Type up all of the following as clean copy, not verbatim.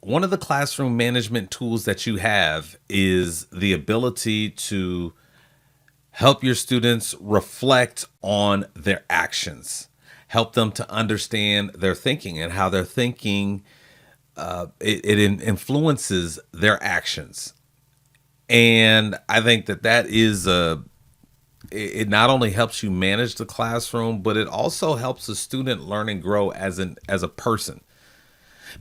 one of the classroom management tools that you have is the ability to help your students reflect on their actions, help them to understand their thinking and how their thinking influences their actions. And I think that that is it not only helps you manage the classroom, but it also helps the student learn and grow as a person.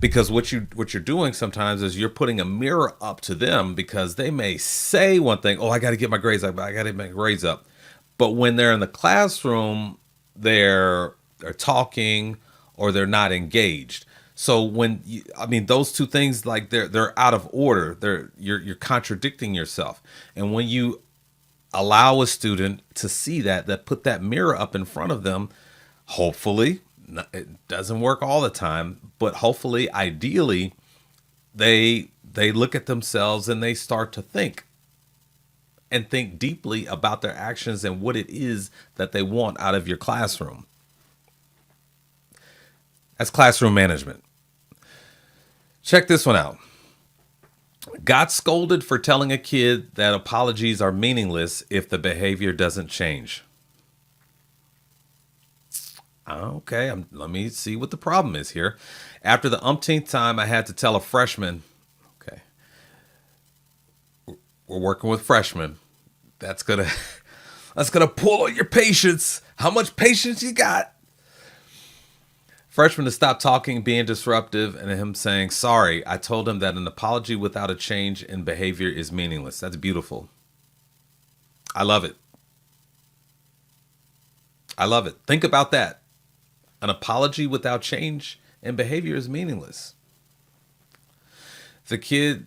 Because what you're doing sometimes is you're putting a mirror up to them, because they may say one thing, oh, I got to get my grades up, I got to get my grades up. But when they're in the classroom, they're talking, or they're not engaged. So I mean, those two things, like they're out of order. You're contradicting yourself. And when you allow a student to see that put that mirror up in front of them, hopefully, it doesn't work all the time, but hopefully, ideally, they look at themselves and they start to think and think deeply about their actions and what it is that they want out of your classroom. That's classroom management. Check this one out. Got scolded for telling a kid that apologies are meaningless if the behavior doesn't change. Okay, let me see what the problem is here. After the umpteenth time I had to tell a freshman, okay, we're working with freshmen. That's gonna that's gonna pull on your patience. How much patience you got? Freshman to stop talking, being disruptive, and him saying, sorry, I told him that an apology without a change in behavior is meaningless. That's beautiful. I love it. I love it. Think about that. An apology without change in behavior is meaningless. The kid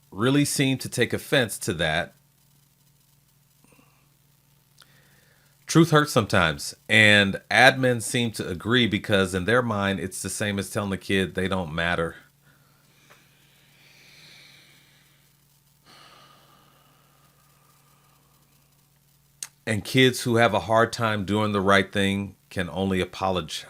really seemed to take offense to that. Truth hurts sometimes, and admins seem to agree, because in their mind, it's the same as telling the kid they don't matter. And kids who have a hard time doing the right thing can only apologize.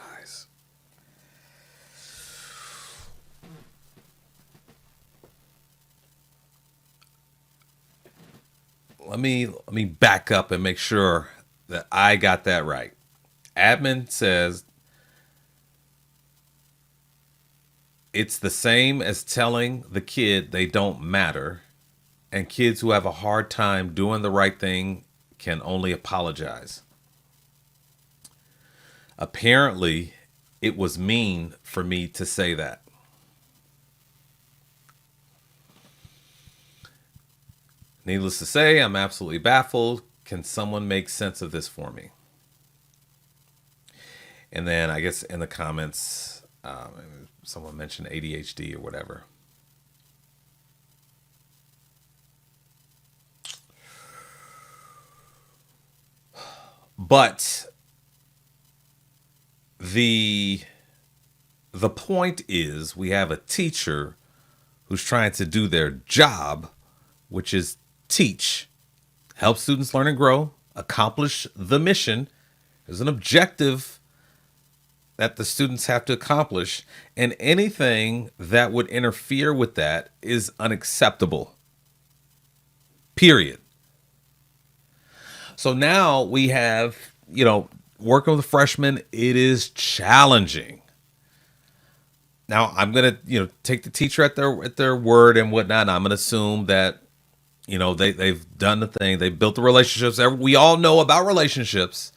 Let me back up and make sure that I got that right. Admin says it's the same as telling the kid they don't matter, and kids who have a hard time doing the right thing can only apologize. Apparently, it was mean for me to say that. Needless to say, I'm absolutely baffled. Can someone make sense of this for me? And then I guess in the comments, someone mentioned ADHD or whatever. But the point is, we have a teacher who's trying to do their job, which is teach, help students learn and grow, accomplish the mission. There's an objective that the students have to accomplish, and anything that would interfere with that is unacceptable. Period. So now we have, working with freshmen, it is challenging. Now I'm gonna, take the teacher at their word and whatnot. And I'm gonna assume that, they've done the thing, they built the relationships. We all know about relationships.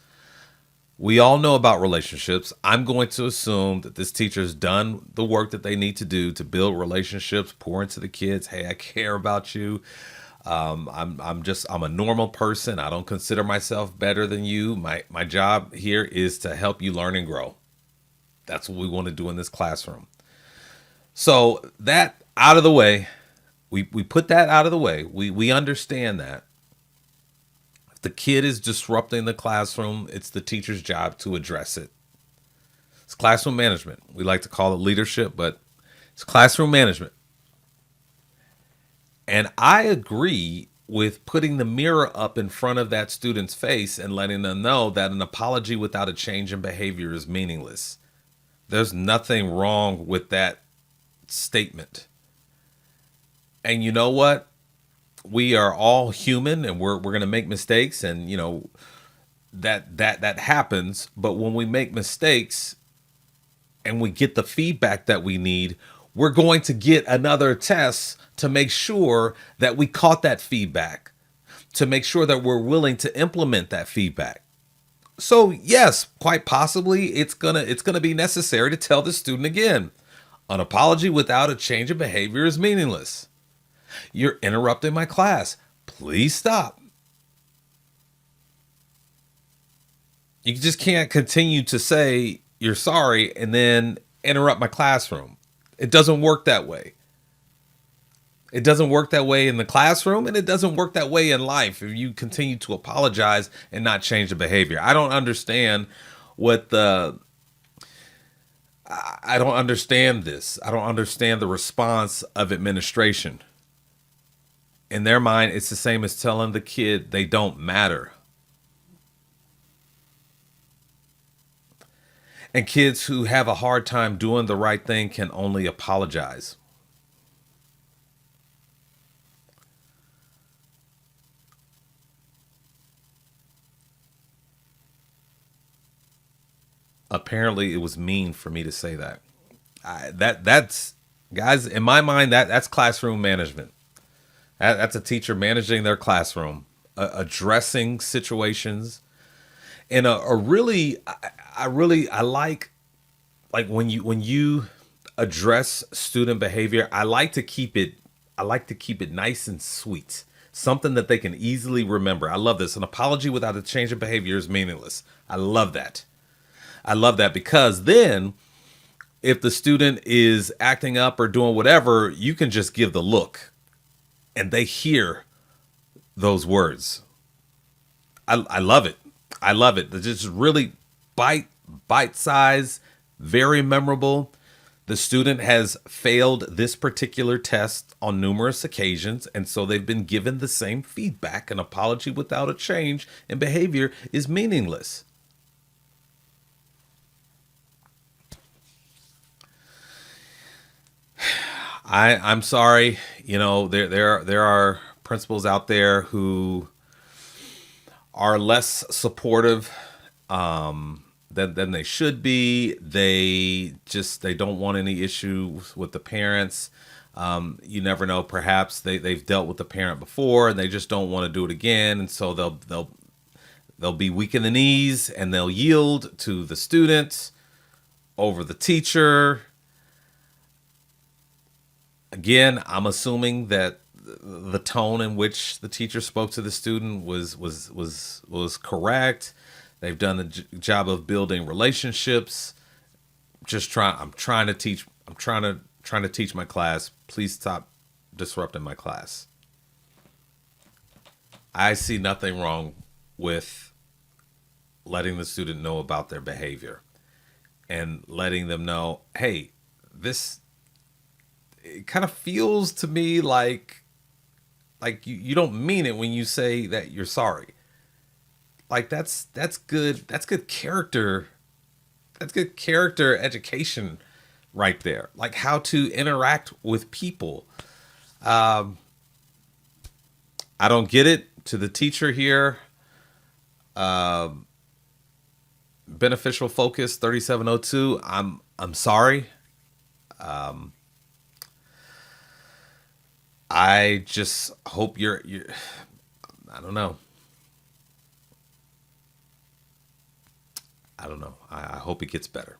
I'm going to assume that this teacher's done the work that they need to do to build relationships, pour into the kids. Hey, I care about you. I'm a normal person. I don't consider myself better than you. My job here is to help you learn and grow. That's what we want to do in this classroom. So that out of the way, we put that out of the way. We understand that. If the kid is disrupting the classroom, it's the teacher's job to address it. It's classroom management. We like to call it leadership, but it's classroom management. And I agree with putting the mirror up in front of that student's face and letting them know that an apology without a change in behavior is meaningless. There's nothing wrong with that statement. And you know what? We are all human, and we're going to make mistakes, and that happens. But when we make mistakes and we get the feedback that we need, we're going to get another test to make sure that we caught that feedback, to make sure that we're willing to implement that feedback. So yes, quite possibly it's gonna be necessary to tell the student again. An apology without a change of behavior is meaningless. You're interrupting my class. Please stop. You just can't continue to say you're sorry and then interrupt my classroom. It doesn't work that way. It doesn't work that way in the classroom, and it doesn't work that way in life if you continue to apologize and not change the behavior. I don't understand what the I don't understand this. I don't understand the response of administration. In their mind, it's the same as telling the kid they don't matter. And kids who have a hard time doing the right thing can only apologize. Apparently, it was mean for me to say that. That's guys in my mind that's classroom management. That's a teacher managing their classroom, addressing situations in a really I like when you address student behavior. I like to keep it nice and sweet. Something that they can easily remember. I love this. An apology without a change of behavior is meaningless. I love that. I love that because then if the student is acting up or doing whatever, you can just give the look and they hear those words. I love it. I love it. It's just really bite size, very memorable. The student has failed this particular test on numerous occasions, and so they've been given the same feedback. An apology without a change in behavior is meaningless. I'm sorry. There are principals out there who are less supportive than they should be. They don't want any issues with the parents. You never know. Perhaps they've dealt with the parent before and they just don't want to do it again, and so they'll be weak in the knees and they'll yield to the student over the teacher. Again, I'm assuming that the tone in which the teacher spoke to the student was correct. They've done the job of building relationships. I'm trying to teach. Trying to teach my class. Please stop disrupting my class. I see nothing wrong with letting the student know about their behavior and letting them know, hey, this it kind of feels to me like you don't mean it when you say that you're sorry. Like that's good character. That's good character education right there. Like how to interact with people. I don't get it. To the teacher here, beneficial focus 3702. I'm sorry. I just hope you're I don't know. I don't know. I hope it gets better.